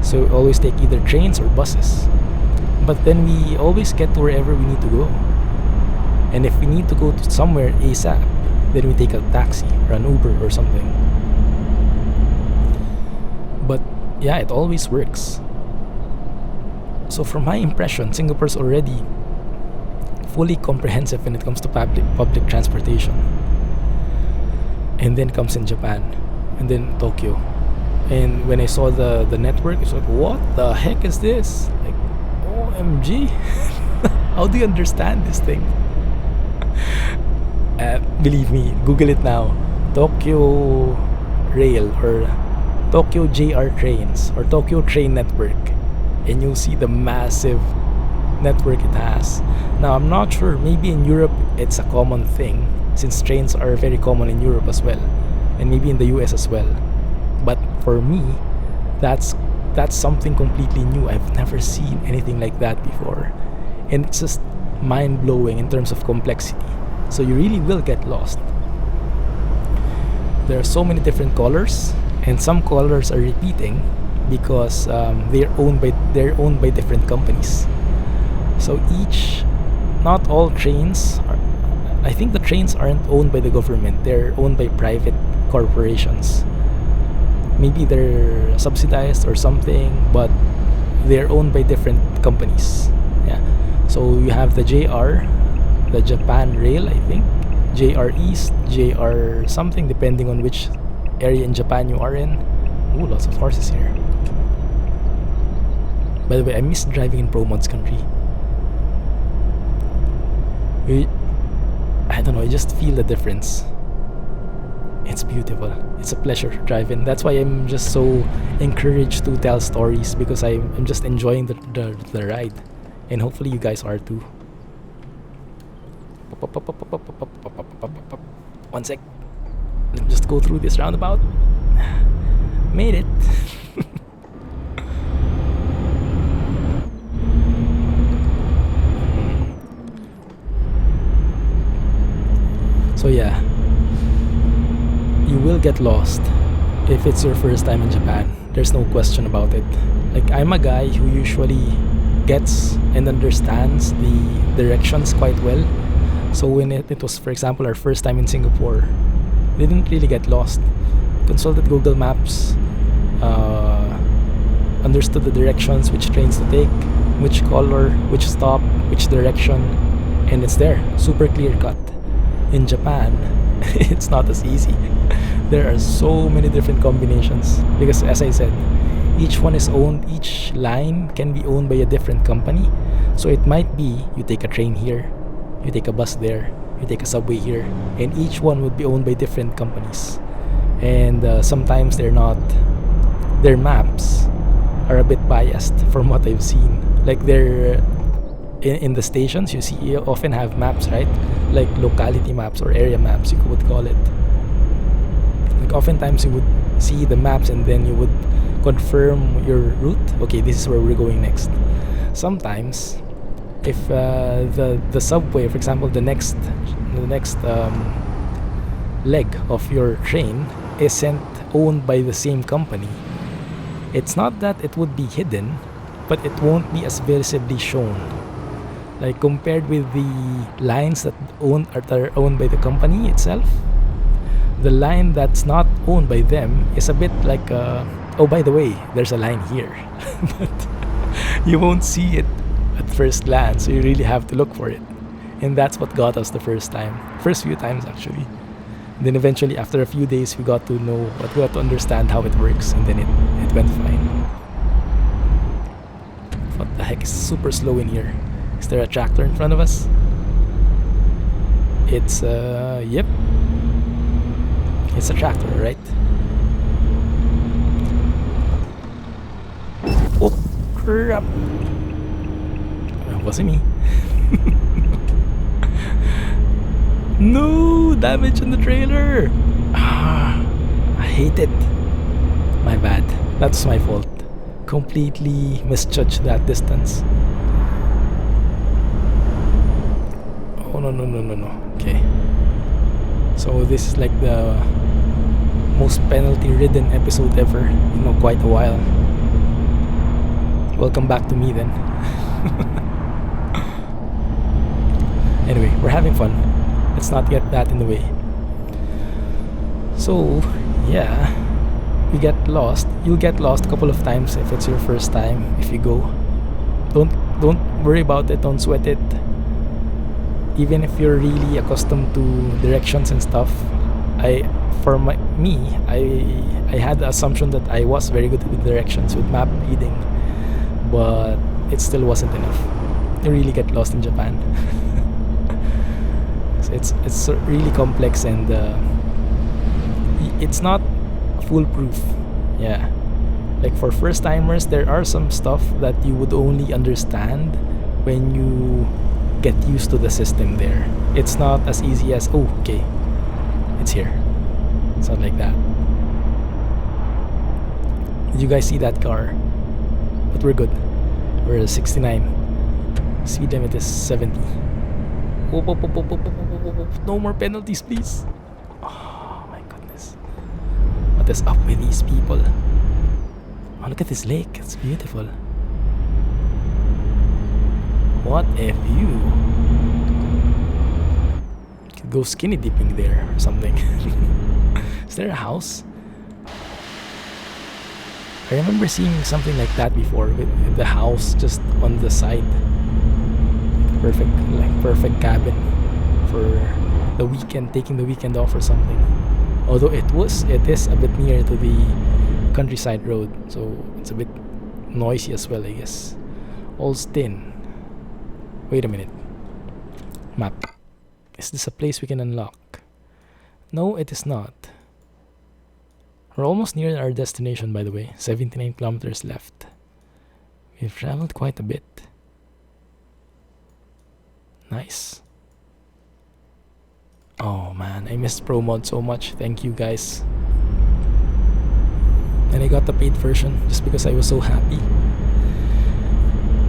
So we always take either trains or buses. But then we always get to wherever we need to go. And if we need to go to somewhere ASAP, then we take a taxi or an Uber or something. But yeah, it always works. So from my impression, Singapore's already fully comprehensive when it comes to public transportation. And then comes in Japan, and then Tokyo. And when I saw the network, it's like, what the heck is this? Like, OMG. How do you understand this thing? Believe me, Google it now. Tokyo Rail, or Tokyo JR Trains, or Tokyo Train Network, and you'll see the massive network it has. Now, I'm not sure, maybe in Europe it's a common thing, since trains are very common in Europe as well, and maybe in the US as well. But for me, that's something completely new. I've never seen anything like that before, and it's just mind-blowing in terms of complexity. So you really will get lost. There are so many different colors, and some colors are repeating because they're owned by different companies. So not all trains are. I think the trains aren't owned by the government. They're owned by private corporations. Maybe they're subsidized or something, but they're owned by different companies. Yeah. So you have the JR, the Japan Rail, I think, JR East, JR something, depending on which area in Japan you are in. Ooh, lots of horses here. By the way, I miss driving in ProMods country. I don't know, I just feel the difference. It's beautiful. It's a pleasure to drive in. That's why I'm just so encouraged to tell stories, because I'm just enjoying the ride. And hopefully you guys are too. One sec. Let me just go through this roundabout. Made it. So yeah, you will get lost if it's your first time in Japan. There's no question about it. Like, I'm a guy who usually gets and understands the directions quite well. So when it was, for example, our first time in Singapore, we didn't really get lost. Consulted Google Maps, understood the directions, which trains to take, which color, which stop, which direction, and it's there, super clear cut. In Japan, it's not as easy. There are so many different combinations because, as I said, Each one is owned, each line can be owned by a different company. So it might be you take a train here, you take a bus there, you take a subway here, and each one would be owned by different companies. And sometimes their maps are a bit biased from what I've seen. Like they're in the stations, you often have maps, right? Like locality maps or area maps, you would call it. Like oftentimes you would see the maps and then you would confirm your route. Okay, this is where we're going next. Sometimes, if the subway, for example, the next leg of your train isn't owned by the same company, it's not that it would be hidden, but it won't be as visibly shown. Like compared with the lines that are owned by the company itself, the line that's not owned by them is a bit like oh, by the way, there's a line here. But you won't see it at first glance, so you really have to look for it. And that's what got us the first few times actually. Then eventually, after a few days, we got to know, we got to understand how it works, and then it went fine. What the heck is super slow in here? Is there a tractor in front of us? It's yep. It's a tractor, right? Oh crap! It wasn't me. No damage in the trailer. I hate it. My bad. That's my fault. Completely misjudged that distance. Oh no. Okay. So this is like the most penalty-ridden episode ever in quite a while. Welcome back to me then. Anyway, we're having fun. Let's not get that in the way. So, yeah, you get lost. You'll get lost a couple of times if it's your first time. If you go, don't worry about it. Don't sweat it. Even if you're really accustomed to directions and stuff, I had the assumption that I was very good with directions, with map reading, but it still wasn't enough. You really get lost in Japan. It's really complex, and it's not foolproof. Yeah, like for first timers, there are some stuff that you would only understand when you get used to the system there. It's not as easy as, oh, okay, it's here. It's not like that. Did you guys see that car? But we're good. We're at 69. Speed limit is 70. No more penalties, please. Oh my goodness. What is up with these people? Oh, look at this lake. It's beautiful. What if you could go skinny dipping there or something? Is there a house? I remember seeing something like that before, with the house just on the side. Perfect cabin for the weekend, taking the weekend off or something. Although it is a bit near to the countryside road, so it's a bit noisy as well, I guess. Olstin. Wait a minute. Map. Is this a place we can unlock? No, it is not. We're almost near our destination, by the way. 79 kilometers left. We've traveled quite a bit. Nice. Oh man, I missed ProMods so much. Thank you guys. And I got the paid version just because I was so happy.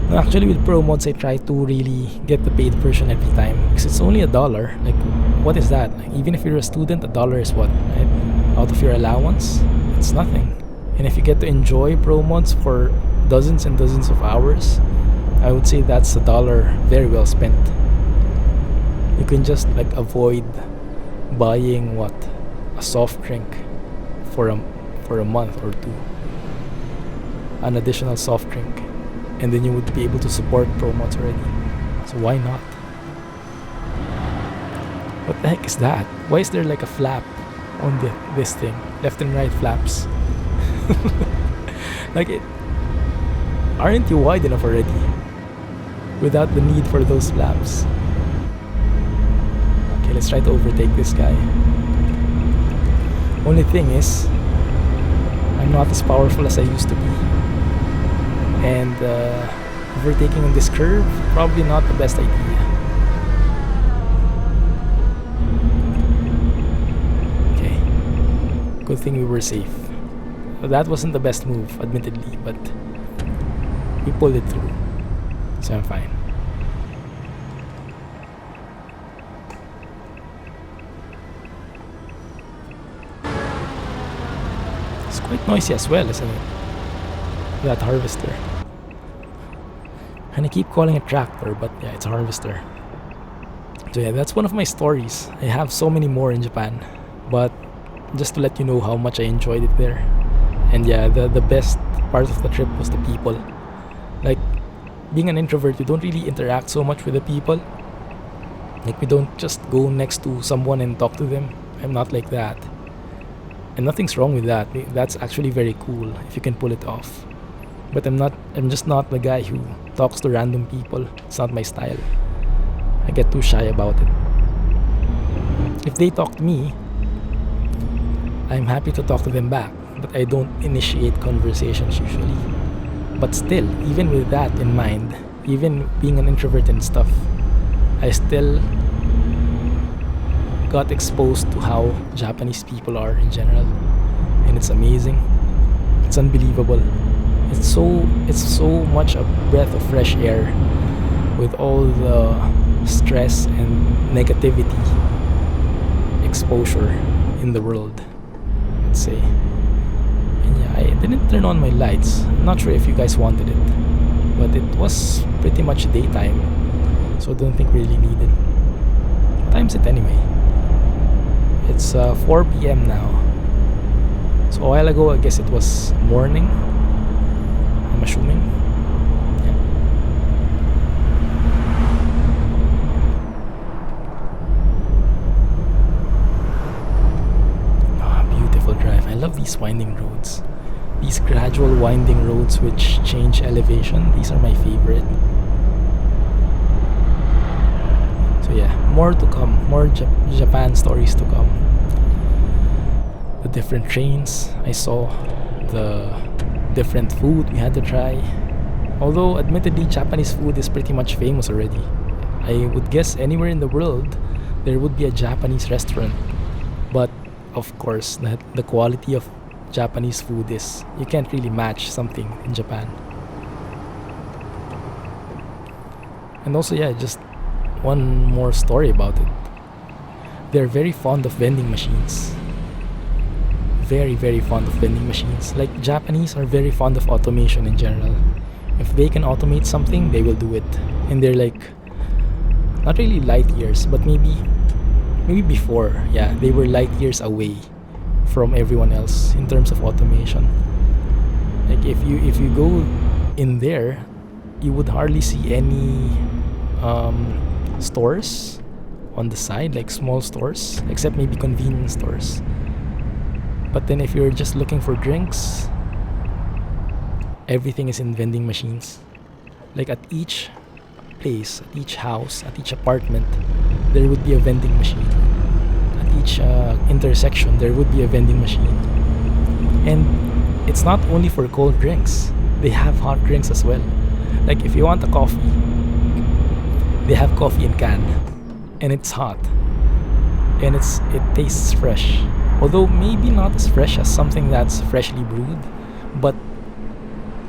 No, actually with ProMods I try to really get the paid version every time, because it's only $1. Like, what is that? Like, even if you're a student, $1 is what, right? Out of your allowance, it's nothing. And if you get to enjoy ProMods for dozens and dozens of hours, I would say that's $1 very well spent. You can just like avoid buying a soft drink for a month or two, an additional soft drink, and then you would be able to support ProMods already. So why not? What the heck is that? Why is there like a flap on this thing? Left and right flaps. Like it, aren't you wide enough already? Without the need for those flaps. Okay, let's try to overtake this guy. Only thing is, I'm not as powerful as I used to be. And overtaking on this curve, probably not the best idea. Okay, good thing we were safe. That wasn't the best move, admittedly, but we pulled it through, so I'm fine. It's quite noisy as well, isn't it? That harvester. And I keep calling it tractor, but yeah, it's a harvester. So yeah, that's one of my stories. I have so many more in Japan, but just to let you know how much I enjoyed it there. And yeah, the best part of the trip was the people. Like, being an introvert, you don't really interact so much with the people. Like, we don't just go next to someone and talk to them. I'm not like that. And nothing's wrong with that. That's actually very cool if you can pull it off. But I'm just not the guy who talks to random people. It's not my style. I get too shy about it. If they talk to me, I'm happy to talk to them back, but I don't initiate conversations usually. But still, even with that in mind, even being an introvert and stuff, I still got exposed to how Japanese people are in general, and it's amazing. It's unbelievable. It's so much a breath of fresh air with all the stress and negativity exposure in the world, let's say. And yeah, I didn't turn on my lights. I'm not sure if you guys wanted it, but it was pretty much daytime, so I don't think we really needed. What time is it anyway? It's 4 p.m. now. So a while ago, I guess it was morning, I'm assuming. Yeah. Beautiful drive. I love these winding roads. These gradual winding roads which change elevation. These are my favorite. So yeah, more to come. More Japan stories to come. The different trains I saw. The different food we had to try. Although admittedly Japanese food is pretty much famous already. I would guess anywhere in the world there would be a Japanese restaurant. But of course the quality of Japanese food is, you can't really match something in Japan. And also yeah, just one more story about it. They're very fond of vending machines. Very, very fond of vending machines. Like, Japanese are very fond of automation in general. If they can automate something, they will do it. And they're like, not really light years, but maybe before, yeah, they were light years away from everyone else in terms of automation. Like, if you go in there, you would hardly see any stores on the side, like small stores, except maybe convenience stores. But then if you're just looking for drinks, everything is in vending machines. Like at each place, at each house, at each apartment, there would be a vending machine. At each intersection, there would be a vending machine. And it's not only for cold drinks. They have hot drinks as well. Like if you want a coffee, they have coffee in can. And it's hot. And it tastes fresh. Although maybe not as fresh as something that's freshly brewed, but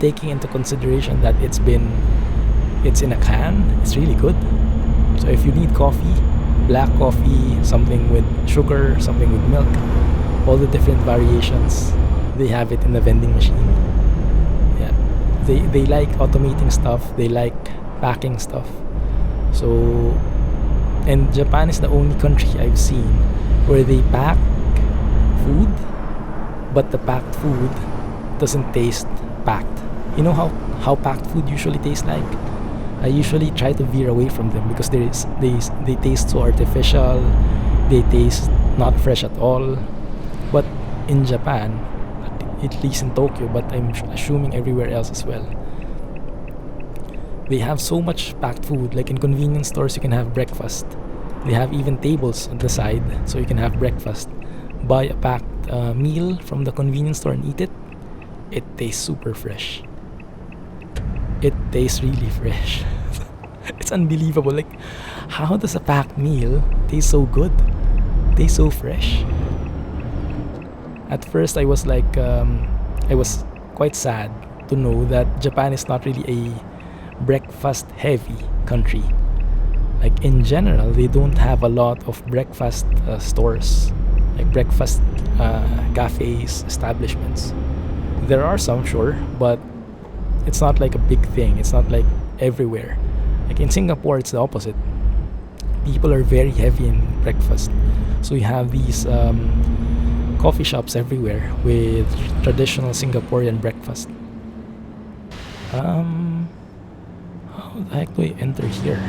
taking into consideration that it's in a can, it's really good. So if you need coffee, black coffee, something with sugar, something with milk, all the different variations, they have it in the vending machine. Yeah, they like automating stuff, they like packing stuff. So, and Japan is the only country I've seen where they pack food, but the packed food doesn't taste packed. You know how packed food usually tastes like? I usually try to veer away from them because they taste so artificial, they taste not fresh at all. But in Japan, at least in Tokyo, but I'm assuming everywhere else as well. They have so much packed food. Like in convenience stores, you can have breakfast. They have even tables on the side, so you can have breakfast. Buy a packed meal from the convenience store and eat it. It tastes super fresh. It tastes really fresh. It's unbelievable. Like, how does a packed meal taste so good? Taste so fresh? At first, I was like, I was quite sad to know that Japan is not really a breakfast heavy country. Like in general, they don't have a lot of breakfast stores, like breakfast cafes, establishments. There are some, sure, but it's not like a big thing. It's not like everywhere. Like in Singapore, it's the opposite. People are very heavy in breakfast. So you have these coffee shops everywhere with traditional Singaporean breakfast. How the heck do I enter here?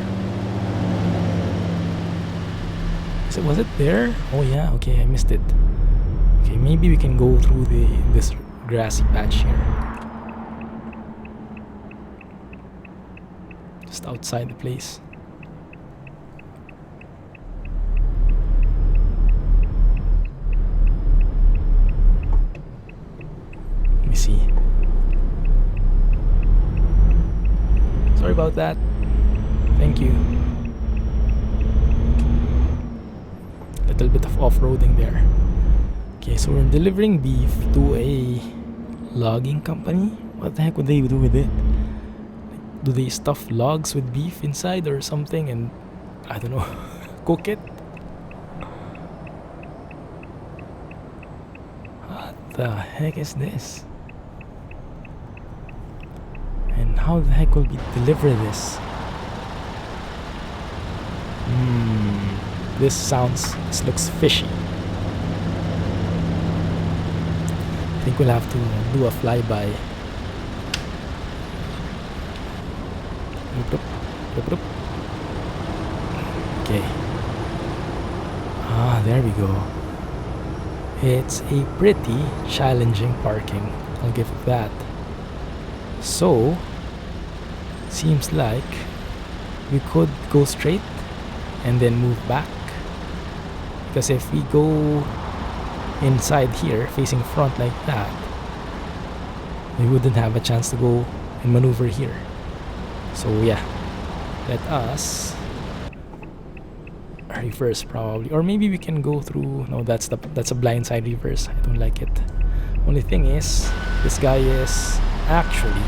Was it there? Oh yeah, okay, I missed it. Okay, maybe we can go through this grassy patch here. Just outside the place. Let me see. Sorry about that. Thank you. Little bit of off-roading there. Okay, so we're delivering beef to a logging company. What the heck would they do with it? Do they stuff logs with beef inside or something and, I don't know, cook it? What the heck is this? And how the heck will we deliver this? This looks fishy. I think we'll have to do a flyby. Okay. There we go. It's a pretty challenging parking, I'll give it that. So, seems like we could go straight and then move back. Because if we go inside here, facing front like that, we wouldn't have a chance to go and maneuver here. So yeah, let us reverse probably, or maybe we can go through. No, that's a blindside reverse. I don't like it. Only thing is, this guy is actually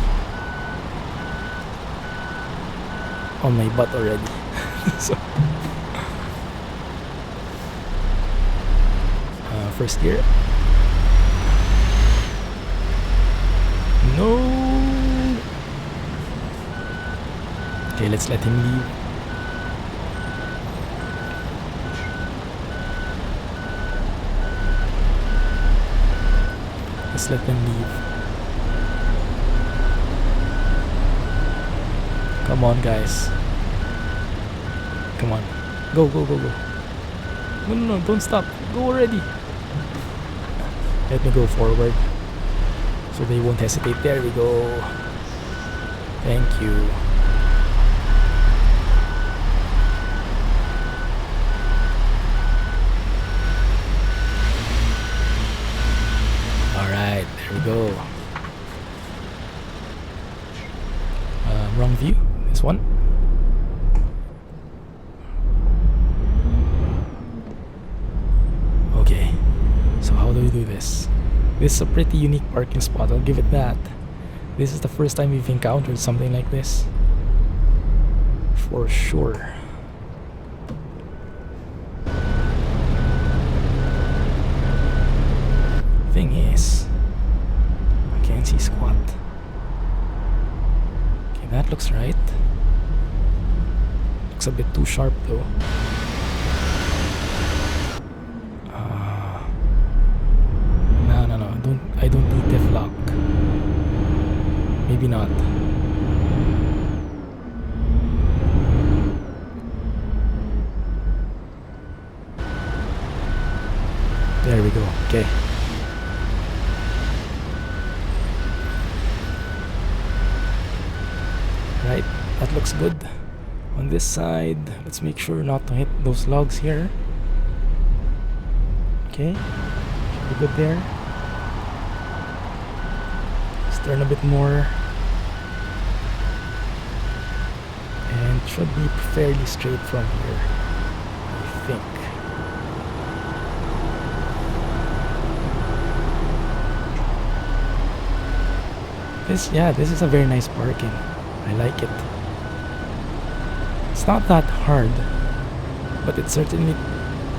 on my butt already. So first gear. No. Okay, let's let him leave. Let's let them leave. Come on, guys. Come on. Go, go, go, go. No, no, no, don't stop. Go already. Let me go forward so they won't hesitate. There we go. Thank you. Alright, there we go. Wrong view. This one. Okay. So how do we do this? This is a pretty unique parking spot, I'll give it that. This is the first time we've encountered something like this. For sure. Thing is, I can't see squat. Okay, that looks right. Looks a bit too sharp though. I don't need diff lock. Maybe not. There we go. Okay. that looks good. On this side, let's make sure not to hit those logs here. Okay, should be good there. Let's turn a bit more. And it should be fairly straight from here, I think. This is a very nice parking. I like it. It's not that hard, but it certainly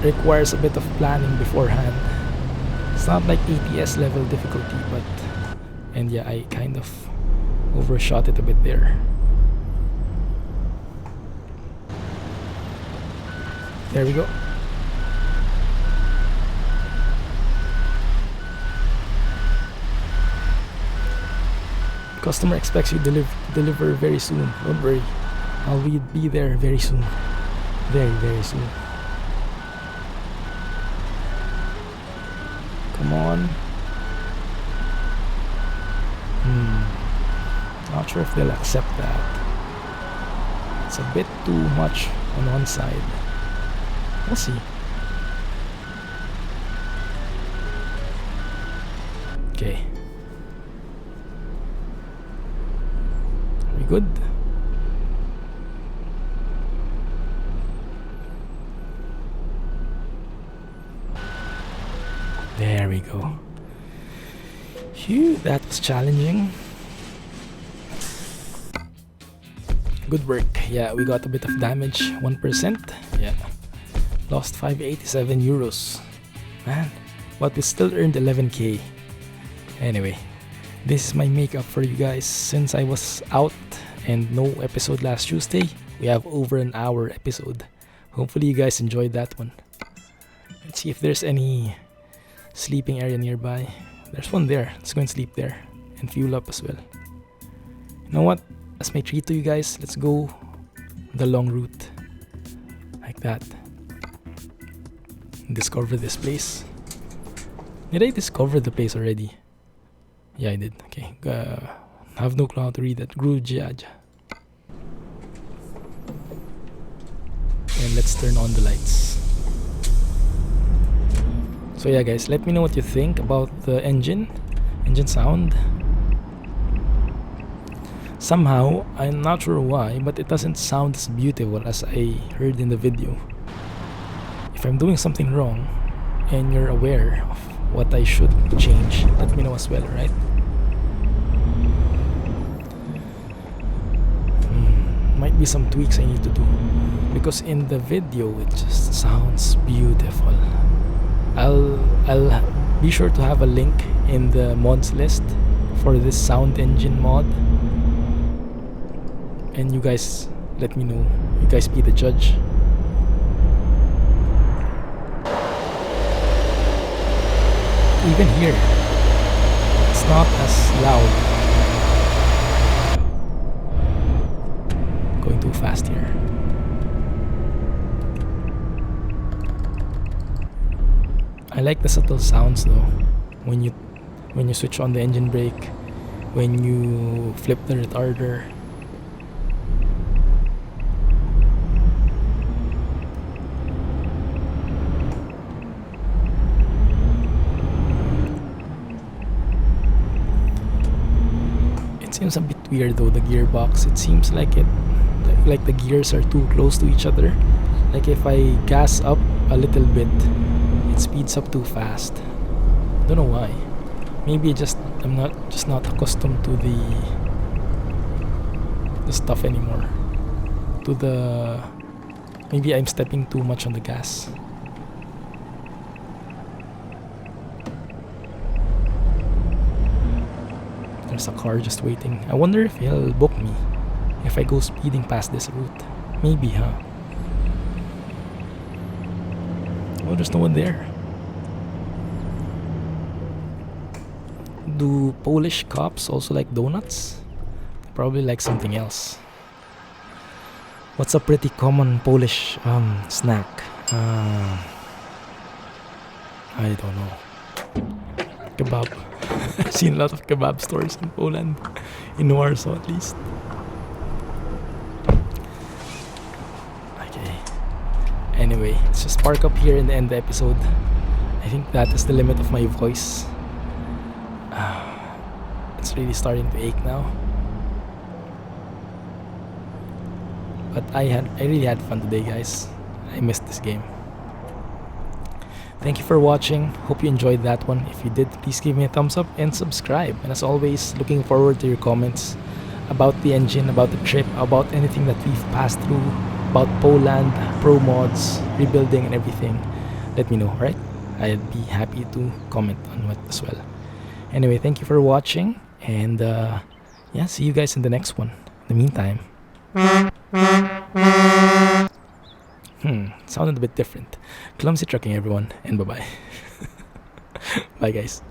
requires a bit of planning beforehand. It's not like ETS level difficulty, but and yeah, I kind of overshot it a bit there. There we go. Customer expects you to deliver very soon. Don't worry, I'll be there very soon. Very, very soon. Come on. Not sure if they'll accept that. It's a bit too much on one side. We'll see. Okay. Are we good? There we go. Phew, that was challenging. Good work. Yeah, we got a bit of damage, 1%. Yeah. Lost 587 euros. Man, but we still earned 11k. Anyway, this is my makeup for you guys. Since I was out and no episode last Tuesday, we have over an hour episode. Hopefully you guys enjoyed that one. Let's see if there's any sleeping area nearby. There's one there. Let's go and sleep there and fuel up as well. You know what? As my treat to you guys, let's go the long route. Like that. Discover this place. Did I discover the place already? Yeah, I did. Okay. Have no clue how to read that. Grujaj. And let's turn on the lights. So yeah guys, let me know what you think about the engine sound. Somehow, I'm not sure why, but it doesn't sound as beautiful as I heard in the video. If I'm doing something wrong and you're aware of what I should change, let me know as well, right? Might be some tweaks I need to do, because in the video it just sounds beautiful. I'll be sure to have a link in the mods list for this sound engine mod, and you guys let me know. You guys be the judge. Even here, it's not as loud. Going too fast here. I like the subtle sounds though. When you switch on the engine brake, when you flip the retarder. It seems a bit weird though, the gearbox. It seems like the gears are too close to each other. Like if I gas up a little bit, it speeds up too fast. Don't know why. Maybe I'm not accustomed to the stuff anymore. Maybe I'm stepping too much on the gas. There's a car just waiting. I wonder if he'll book me if I go speeding past this route. Maybe, huh? Oh, there's no one there. Do Polish cops also like donuts? Probably like something else. What's a pretty common Polish snack? I don't know. Kebab. I've seen a lot of kebab stores in Poland. In Warsaw at least. Anyway, let's just park up here and end the episode. I think that is the limit of my voice. It's really starting to ache now. But I really had fun today, guys. I missed this game. Thank you for watching. Hope you enjoyed that one. If you did, please give me a thumbs up and subscribe. And as always, looking forward to your comments about the engine, about the trip, about anything that we've passed through, about Poland, ProMods, rebuilding and everything. Let me know, right? I'd be happy to comment on it as well. Anyway, thank you for watching, and yeah, see you guys in the next one. In the meantime, sounded a bit different. Clumsy trucking, everyone, and bye-bye. Bye, guys.